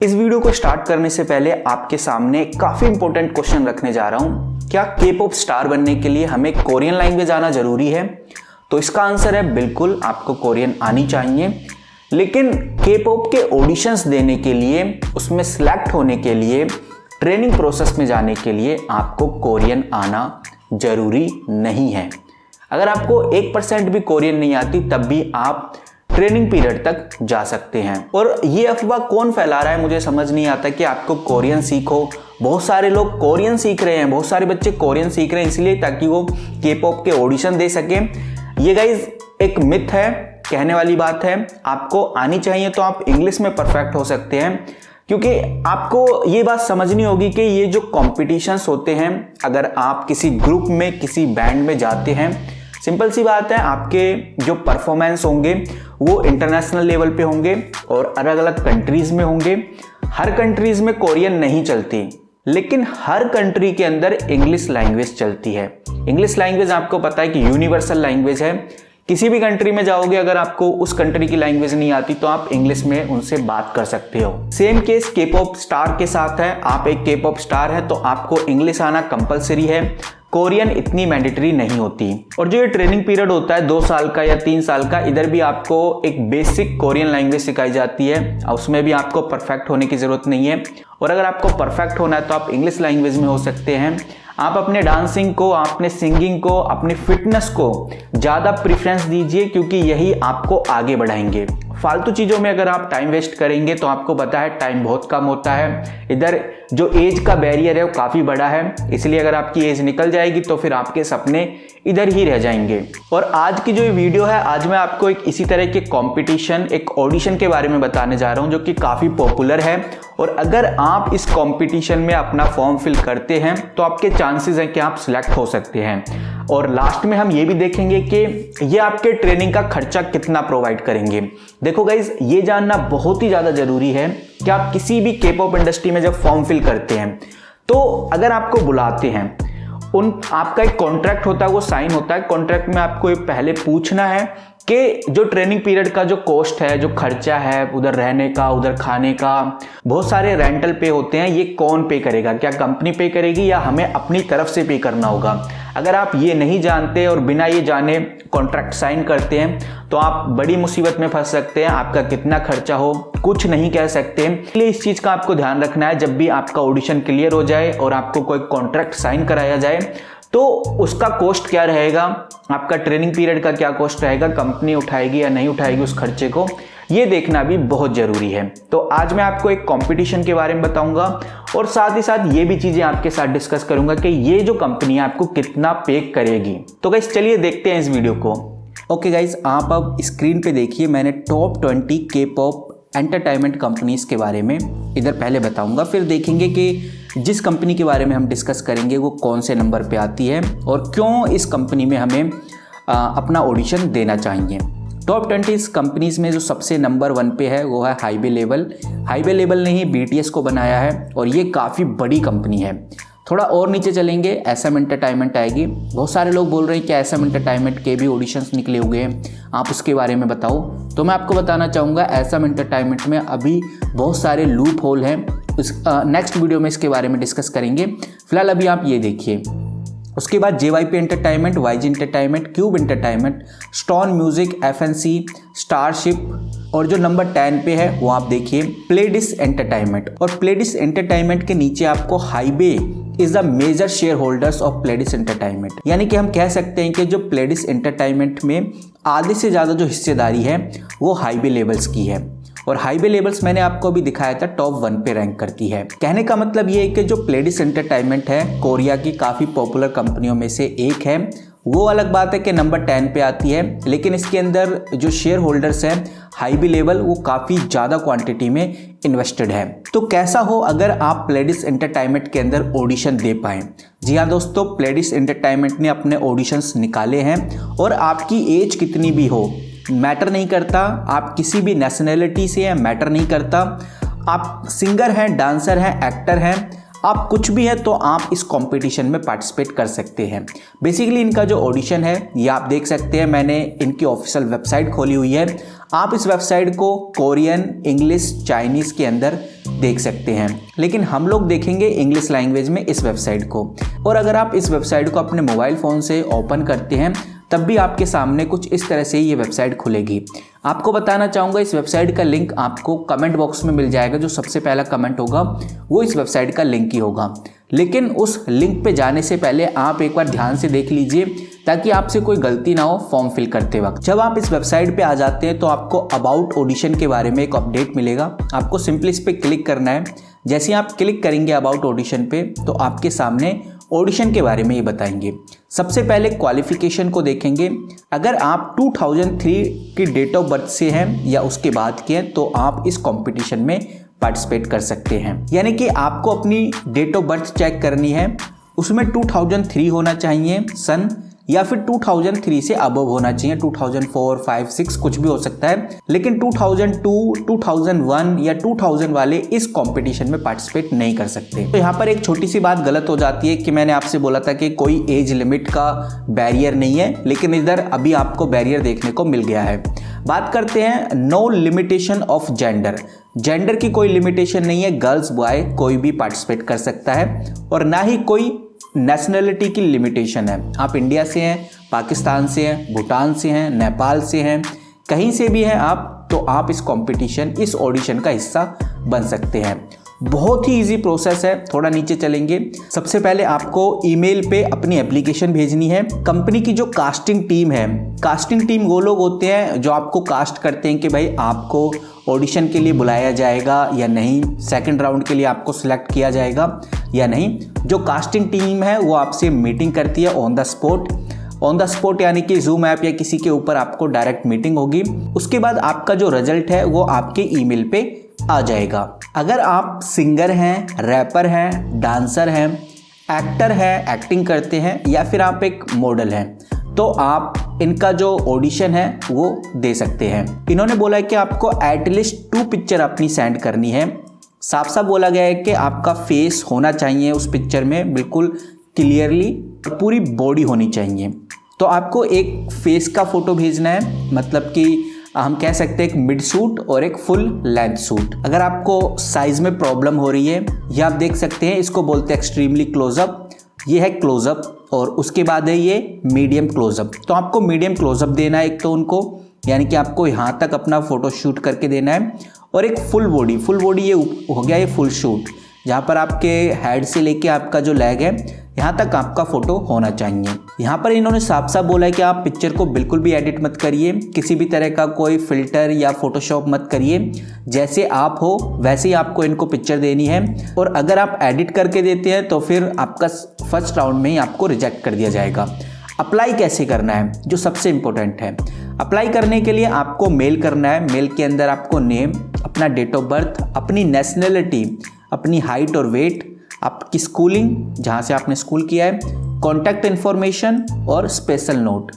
इस वीडियो को स्टार्ट करने से पहले आपके सामने काफी इंपॉर्टेंट क्वेश्चन रखने जा रहा हूं। क्या के पॉप स्टार बनने के लिए हमें कोरियन लैंग्वेज आना जरूरी है? तो इसका आंसर है बिल्कुल, आपको कोरियन आनी चाहिए। लेकिन के पॉप के ऑडिशंस देने के लिए, उसमें सिलेक्ट होने के लिए, ट्रेनिंग प्रोसेस में जाने के लिए आपको कोरियन आना जरूरी नहीं है। अगर आपको 1% भी कोरियन नहीं आती तब भी आप ट्रेनिंग पीरियड तक जा सकते हैं। और ये अफवाह कौन फैला रहा है मुझे समझ नहीं आता कि आपको कोरियन सीखो। बहुत सारे लोग कोरियन सीख रहे हैं, बहुत सारे बच्चे कोरियन सीख रहे हैं इसलिए ताकि वो के पॉप के ऑडिशन दे सकें। ये गाइज एक मिथ है, कहने वाली बात है। आपको आनी चाहिए तो आप इंग्लिश में परफेक्ट हो सकते हैं, क्योंकि आपको ये बात समझनी होगी कि ये जो कॉम्पिटिशन्स होते हैं, अगर आप किसी ग्रुप में, किसी बैंड में जाते हैं, सिंपल सी बात है, आपके जो परफॉर्मेंस होंगे वो इंटरनेशनल लेवल पे होंगे और अलग अलग कंट्रीज में होंगे। हर कंट्रीज में कोरियन नहीं चलती, लेकिन हर कंट्री के अंदर इंग्लिश लैंग्वेज चलती है। इंग्लिश लैंग्वेज आपको पता है कि यूनिवर्सल लैंग्वेज है। किसी भी कंट्री में जाओगे, अगर आपको उस कंट्री की लैंग्वेज नहीं आती तो आप इंग्लिश में उनसे बात कर सकते हो। सेम केस के पॉप स्टार के साथ है। आप एक के पॉप स्टार है तो आपको इंग्लिश आना कंपलसरी है, कोरियन इतनी मैंडेटरी नहीं होती। और जो ये ट्रेनिंग पीरियड होता है 2 साल का या 3 साल का, इधर भी आपको एक बेसिक कोरियन लैंग्वेज सिखाई जाती है। उसमें भी आपको परफेक्ट होने की जरूरत नहीं है। और अगर आपको परफेक्ट होना है तो आप इंग्लिश लैंग्वेज में हो सकते हैं। आप अपने डांसिंग को, अपने सिंगिंग को, अपनी फिटनेस को ज़्यादा प्रेफरेंस दीजिए, क्योंकि यही आपको आगे बढ़ाएंगे। फालतू चीज़ों में अगर आप टाइम वेस्ट करेंगे तो आपको पता है टाइम बहुत कम होता है। इधर जो एज का बैरियर है वो काफ़ी बड़ा है, इसलिए अगर आपकी एज निकल जाएगी तो फिर आपके सपने इधर ही रह जाएंगे। और आज की जो ये वीडियो है, आज मैं आपको एक इसी तरह के कंपटीशन, एक ऑडिशन के बारे में बताने जा रहा हूँ जो कि काफ़ी पॉपुलर है। और अगर आप इस कंपटीशन में अपना फॉर्म फिल करते हैं तो आपके चांसेस हैं कि आप सिलेक्ट हो सकते हैं। और लास्ट में हम ये भी देखेंगे कि ये आपके ट्रेनिंग का खर्चा कितना प्रोवाइड करेंगे। देखो गाइज, ये जानना बहुत ही ज़्यादा ज़रूरी है कि आप किसी भी के पॉप इंडस्ट्री में जब फॉर्म फिल करते हैं तो अगर आपको बुलाते हैं, आपका एक कॉन्ट्रैक्ट होता है, वो साइन होता है। कॉन्ट्रैक्ट में आपको पहले पूछना है कि जो ट्रेनिंग पीरियड का जो कॉस्ट है, जो खर्चा है, उधर रहने का, उधर खाने का, बहुत सारे रेंटल पे होते हैं, ये कौन पे करेगा? क्या कंपनी पे करेगी या हमें अपनी तरफ से पे करना होगा? अगर आप ये नहीं जानते और बिना ये जाने कॉन्ट्रैक्ट साइन करते हैं तो आप बड़ी मुसीबत में फंस सकते हैं। आपका कितना खर्चा हो कुछ नहीं कह सकते। इसलिए इस चीज़ का आपको ध्यान रखना है। जब भी आपका ऑडिशन क्लियर हो जाए और आपको कोई कॉन्ट्रैक्ट साइन कराया जाए तो उसका कॉस्ट क्या रहेगा, आपका ट्रेनिंग पीरियड का क्या कॉस्ट रहेगा, कंपनी उठाएगी या नहीं उठाएगी उस खर्चे को, ये देखना भी बहुत जरूरी है। तो आज मैं आपको एक कंपटीशन के बारे में बताऊंगा और साथ ही साथ ये भी चीजें आपके साथ डिस्कस करूंगा कि ये जो कंपनी है आपको कितना पे करेगी। तो गाइस चलिए देखते हैं इस वीडियो को। ओके गाइस, आप अब स्क्रीन पे देखिए, मैंने टॉप 20 के पॉप एंटरटेनमेंट कंपनीज के बारे में इधर पहले बताऊंगा, फिर देखेंगे कि जिस कंपनी के बारे में हम डिस्कस करेंगे वो कौन से नंबर पे आती है और क्यों इस कंपनी में हमें अपना ऑडिशन देना चाहिए। टॉप 20 कंपनीज में जो सबसे नंबर 1 पे है वो है हाईवे लेवल। हाईवे लेवल ने ही BTS को बनाया है और ये काफ़ी बड़ी कंपनी है। थोड़ा और नीचे चलेंगे, SM एंटरटेनमेंट आएगी। बहुत सारे लोग बोल रहे हैं कि SM एंटरटेनमेंट के भी ऑडिशंस निकले हुए हैं, आप उसके बारे में बताओ। तो मैं आपको बताना चाहूँगा SM एंटरटेनमेंट में अभी बहुत सारे लूप होल हैं। नेक्स्ट वीडियो में इसके बारे में डिस्कस करेंगे। फिलहाल अभी आप ये देखिए। उसके बाद JYP entertainment, YG entertainment, cube entertainment, stone music, FNC, starship और जो नंबर 10 पे है वो आप देखिए प्लेडिस एंटरटेनमेंट। और प्लेडिस एंटरटेनमेंट के नीचे आपको Hybe is the major shareholders of Pledis Entertainment, यानी कि हम कह सकते हैं कि जो प्लेडिस एंटरटेनमेंट में आधे से ज़्यादा जो हिस्सेदारी है वो हाईवे लेवल्स की है। और हाईवे लेवल्स मैंने आपको अभी दिखाया था टॉप 1 पे रैंक करती है। कहने का मतलब ये है कि जो प्लेडिस एंटरटेनमेंट है कोरिया की काफ़ी पॉपुलर कंपनियों में से एक है। वो अलग बात है कि नंबर 10 पे आती है, लेकिन इसके अंदर जो शेयर होल्डर्स हैं हाईवे लेवल वो काफ़ी ज़्यादा क्वांटिटी में इन्वेस्टेड है। तो कैसा हो अगर आप प्लेडिस एंटरटेनमेंट के अंदर ऑडिशन दे पाएँ? जी हाँ दोस्तों, प्लेडिस एंटरटेनमेंट ने अपने ऑडिशंस निकाले हैं और आपकी एज कितनी भी हो मैटर नहीं करता, आप किसी भी नेशनैलिटी से हैं मैटर नहीं करता, आप सिंगर हैं, डांसर हैं, एक्टर हैं, आप कुछ भी है तो आप इस कंपटीशन में पार्टिसिपेट कर सकते हैं। बेसिकली इनका जो ऑडिशन है ये आप देख सकते हैं, मैंने इनकी ऑफिशियल वेबसाइट खोली हुई है। आप इस वेबसाइट को कोरियन, इंग्लिश, चाइनीज़ के अंदर देख सकते हैं, लेकिन हम लोग देखेंगे इंग्लिश लैंग्वेज में इस वेबसाइट को। और अगर आप इस वेबसाइट को अपने मोबाइल फ़ोन से ओपन करते हैं तब भी आपके सामने कुछ इस तरह से ही ये वेबसाइट खुलेगी। आपको बताना चाहूँगा इस वेबसाइट का लिंक आपको कमेंट बॉक्स में मिल जाएगा। जो सबसे पहला कमेंट होगा वो इस वेबसाइट का लिंक ही होगा, लेकिन उस लिंक पे जाने से पहले आप एक बार ध्यान से देख लीजिए ताकि आपसे कोई गलती ना हो फॉर्म फिल करते वक्त। जब आप इस वेबसाइट पे आ जाते हैं तो आपको अबाउट ऑडिशन के बारे में एक अपडेट मिलेगा। आपको सिंपली इस पर क्लिक करना है। जैसे ही आप क्लिक करेंगे अबाउट ऑडिशन पे तो आपके सामने ऑडिशन के बारे में ये बताएंगे। सबसे पहले क्वालिफिकेशन को देखेंगे। अगर आप 2003 की डेट ऑफ बर्थ से हैं या उसके बाद के हैं तो आप इस कंपटीशन में पार्टिसिपेट कर सकते हैं। यानी कि आपको अपनी डेट ऑफ बर्थ चेक करनी है, उसमें 2003 होना चाहिए सन, या फिर 2003 से अबव होना चाहिए। 2004, 5, 6 कुछ भी हो सकता है, लेकिन 2002, 2001 या 2000 वाले इस कंपटीशन में पार्टिसिपेट नहीं कर सकते। तो यहाँ पर एक छोटी सी बात गलत हो जाती है कि मैंने आपसे बोला था कि कोई एज लिमिट का बैरियर नहीं है, लेकिन इधर अभी आपको बैरियर देखने को मिल गया है। बात करते हैं no limitation of gender. Gender की कोई लिमिटेशन नहीं है, गर्ल्स बॉय कोई भी पार्टिसिपेट कर सकता है, और ना ही कोई नेशनलिटी की लिमिटेशन है। आप इंडिया से हैं, पाकिस्तान से हैं, भूटान से हैं, नेपाल से हैं, कहीं से भी हैं आप, तो आप इस कंपटीशन, इस ऑडिशन का हिस्सा बन सकते हैं। बहुत ही इजी प्रोसेस है। थोड़ा नीचे चलेंगे। सबसे पहले आपको ईमेल पे अपनी एप्लीकेशन भेजनी है। कंपनी की जो कास्टिंग टीम है, कास्टिंग टीम वो लोग होते हैं जो आपको कास्ट करते हैं कि भाई आपको ऑडिशन के लिए बुलाया जाएगा या नहीं, सेकंड राउंड के लिए आपको सिलेक्ट किया जाएगा या नहीं। जो कास्टिंग टीम है वो आपसे मीटिंग करती है ऑन द स्पॉट, यानी कि जूम ऐप या किसी के ऊपर आपको डायरेक्ट मीटिंग होगी। उसके बाद आपका जो रिजल्ट है वो आपके ईमेल पे आ जाएगा। अगर आप सिंगर हैं, रैपर हैं, डांसर हैं, एक्टर हैं, एक्टिंग करते हैं, या फिर आप एक मॉडल हैं, तो आप इनका जो ऑडिशन है वो दे सकते हैं। इन्होंने बोला है कि आपको एटलीस्ट 2 पिक्चर अपनी सेंड करनी है। साफ साफ बोला गया है कि आपका फेस होना चाहिए उस पिक्चर में बिल्कुल क्लियरली, पूरी बॉडी होनी चाहिए। तो आपको एक फेस का फोटो भेजना है, मतलब कि हम कह सकते हैं एक मिड सूट और एक फुल लेंथ सूट। अगर आपको साइज में प्रॉब्लम हो रही है, ये आप देख सकते हैं, इसको बोलते हैं एक्सट्रीमली क्लोजअप। ये है क्लोजअप, और उसके बाद है ये मीडियम क्लोजअप। तो आपको मीडियम क्लोजअप देना है एक तो उनको, यानी कि आपको यहाँ तक अपना फोटो शूट करके देना है, और एक फुल बॉडी ये हो गया ये फुल शूट, जहाँ पर आपके हेड से लेके आपका जो लेग है यहाँ तक आपका फोटो होना चाहिए। यहाँ पर इन्होंने साफ साफ बोला है कि आप पिक्चर को बिल्कुल भी एडिट मत करिए, किसी भी तरह का कोई फिल्टर या फोटोशॉप मत करिए, जैसे आप हो वैसे ही आपको इनको पिक्चर देनी है। और अगर आप एडिट करके देते हैं तो फिर आपका फर्स्ट राउंड में ही आपको रिजेक्ट कर दिया जाएगा। अप्लाई कैसे करना है, जो सबसे इम्पोर्टेंट है। अप्लाई करने के लिए आपको मेल करना है। मेल के अंदर आपको नेम, अपना डेट ऑफ बर्थ, अपनी नेशनलिटी, अपनी हाइट और वेट, आपकी स्कूलिंग जहाँ से आपने स्कूल किया है, कॉन्टैक्ट इन्फॉर्मेशन और स्पेशल नोट,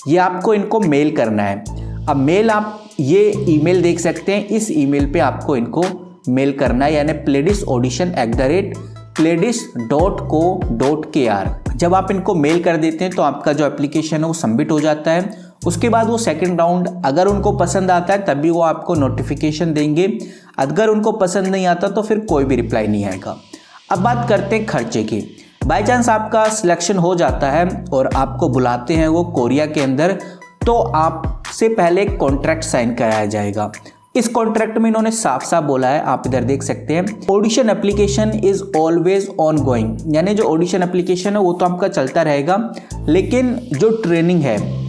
ये आपको इनको मेल करना है। अब मेल आप ये ईमेल देख सकते हैं, इस ईमेल पे आपको इनको मेल करना है, यानी playdis@playdis.co.kr। जब आप इनको मेल कर देते हैं तो आपका जो एप्लीकेशन है वो सबमिट हो जाता है। उसके बाद वो सेकंड राउंड अगर उनको पसंद आता है तभी वो आपको नोटिफिकेशन देंगे, अगर उनको पसंद नहीं आता तो फिर कोई भी रिप्लाई नहीं आएगा। अब बात करते हैं खर्चे की। बाय चांस आपका सिलेक्शन हो जाता है और आपको बुलाते हैं वो कोरिया के अंदर, तो आपसे पहले कॉन्ट्रैक्ट साइन कराया जाएगा। इस कॉन्ट्रैक्ट में इन्होंने साफ साफ बोला है, आप इधर देख सकते हैं, audition application is always on going, यानी जो ऑडिशन एप्लीकेशन है वो तो आपका चलता रहेगा, लेकिन जो ट्रेनिंग है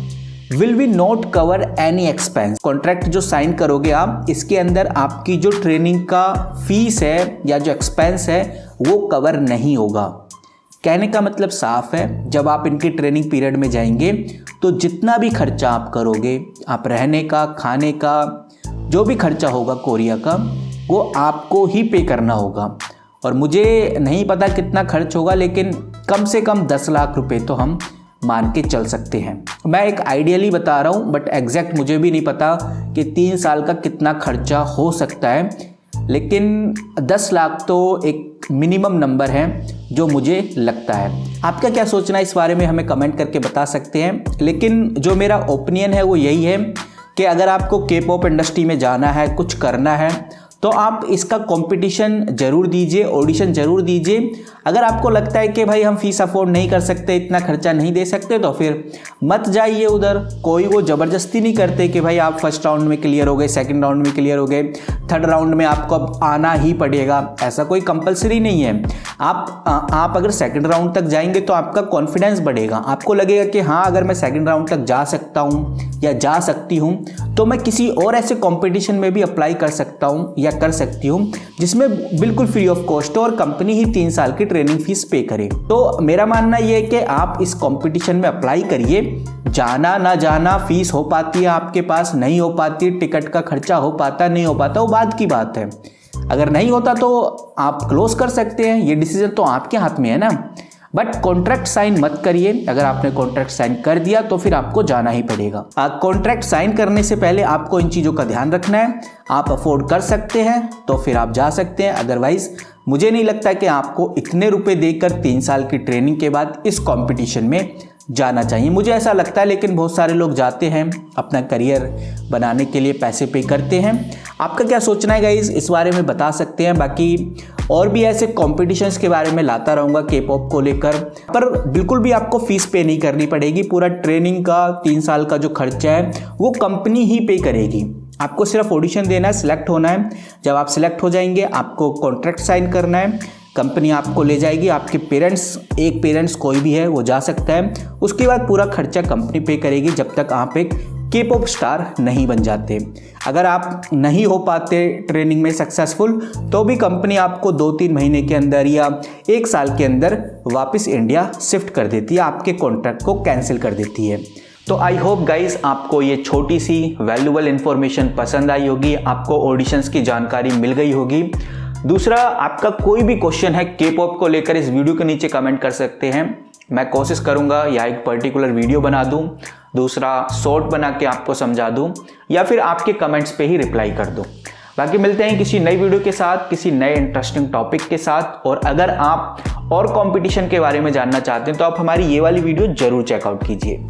will be not cover any expense. Contract जो साइन करोगे आप, इसके अंदर आपकी जो ट्रेनिंग का फीस है या जो एक्सपेंस है वो कवर नहीं होगा। कहने का मतलब साफ है, जब आप इनकी ट्रेनिंग पीरियड में जाएंगे तो जितना भी खर्चा आप करोगे, आप रहने का, खाने का, जो भी खर्चा होगा कोरिया का, वो आपको ही पे करना होगा। और मुझे नहीं पता कितना खर्च होगा, लेकिन कम से कम 10 लाख रुपए तो हम मान के चल सकते हैं। मैं एक आइडियली बता रहा हूँ, बट एग्जैक्ट मुझे भी नहीं पता कि 3 साल का कितना खर्चा हो सकता है, लेकिन 10 लाख तो एक मिनिमम नंबर है जो मुझे लगता है। आपका क्या सोचना है इस बारे में हमें कमेंट करके बता सकते हैं। लेकिन जो मेरा ओपिनियन है वो यही है कि अगर आपको के पॉप इंडस्ट्री में जाना है, कुछ करना है, तो आप इसका कंपटीशन ज़रूर दीजिए, ऑडिशन ज़रूर दीजिए। अगर आपको लगता है कि भाई हम फीस अफोर्ड नहीं कर सकते, इतना खर्चा नहीं दे सकते, तो फिर मत जाइए उधर। कोई वो ज़बरदस्ती नहीं करते कि भाई आप फर्स्ट राउंड में क्लियर हो गए, सेकंड राउंड में क्लियर हो गए, थर्ड राउंड में आपको अब आना ही पड़ेगा, ऐसा कोई कंपलसरी नहीं है। आप अगर सेकंड राउंड तक जाएंगे तो आपका कॉन्फिडेंस बढ़ेगा। आपको लगेगा कि हाँ, अगर मैं सेकंड राउंड तक जा सकता हूँ या जा सकती हूँ तो मैं किसी और ऐसे कंपटीशन में भी अप्लाई कर सकता हूँ या कर सकती हूँ जिसमें बिल्कुल फ्री ऑफ कॉस्ट हो और कंपनी ही 3 साल की ट्रेनिंग फीस पे करे। तो मेरा मानना यह है कि आप इस कंपटीशन में अप्लाई करिए। जाना ना जाना, फीस हो पाती है आपके पास, नहीं हो पाती, टिकट का खर्चा हो पाता नहीं हो पाता, वो बाद की बात है। अगर नहीं होता तो आप क्लोज कर सकते हैं, ये डिसीजन तो आपके हाथ में है ना। बट कॉन्ट्रैक्ट साइन मत करिए। अगर आपने कॉन्ट्रैक्ट साइन कर दिया तो फिर आपको जाना ही पड़ेगा। कॉन्ट्रैक्ट साइन करने से पहले आपको इन चीज़ों का ध्यान रखना है। आप अफोर्ड कर सकते हैं तो फिर आप जा सकते हैं, अदरवाइज मुझे नहीं लगता कि आपको इतने रुपए देकर 3 साल की ट्रेनिंग के बाद इस कंपटीशन में जाना चाहिए। मुझे ऐसा लगता है, लेकिन बहुत सारे लोग जाते हैं, अपना करियर बनाने के लिए पैसे पे करते हैं। आपका क्या सोचना है गाइस, इस बारे में बता सकते हैं। बाकी और भी ऐसे कॉम्पिटिशन्स के बारे में लाता रहूँगा के पॉप को लेकर, पर बिल्कुल भी आपको फीस पे नहीं करनी पड़ेगी। पूरा ट्रेनिंग का 3 साल का जो खर्चा है वो कंपनी ही पे करेगी। आपको सिर्फ ऑडिशन देना है, सिलेक्ट होना है। जब आप सिलेक्ट हो जाएंगे आपको कॉन्ट्रैक्ट साइन करना है, कंपनी आपको ले जाएगी। आपके एक पेरेंट्स कोई भी है वो जा सकता है। उसके बाद पूरा खर्चा कंपनी पे करेगी जब तक आप एक के पॉप स्टार नहीं बन जाते। अगर आप नहीं हो पाते ट्रेनिंग में सक्सेसफुल तो भी कंपनी आपको 2-3 महीने के अंदर या 1 साल के अंदर वापस इंडिया शिफ्ट कर देती है, आपके कॉन्ट्रैक्ट को कैंसिल कर देती है। तो आई होप गाइज आपको ये छोटी सी वैल्यूएबल इन्फॉर्मेशन पसंद आई होगी, आपको ऑडिशंस की जानकारी मिल गई होगी। दूसरा, आपका कोई भी क्वेश्चन है के पॉप को लेकर इस वीडियो के नीचे कमेंट कर सकते हैं। मैं कोशिश करूंगा या एक पर्टिकुलर वीडियो बना दूं, दूसरा शॉर्ट बना के आपको समझा दूं, या फिर आपके कमेंट्स पे ही रिप्लाई कर दूं। बाकी मिलते हैं किसी नई वीडियो के साथ, किसी नए इंटरेस्टिंग टॉपिक के साथ। और अगर आप और कंपटीशन के बारे में जानना चाहते हैं तो आप हमारी ये वाली वीडियो जरूर चेकआउट कीजिए।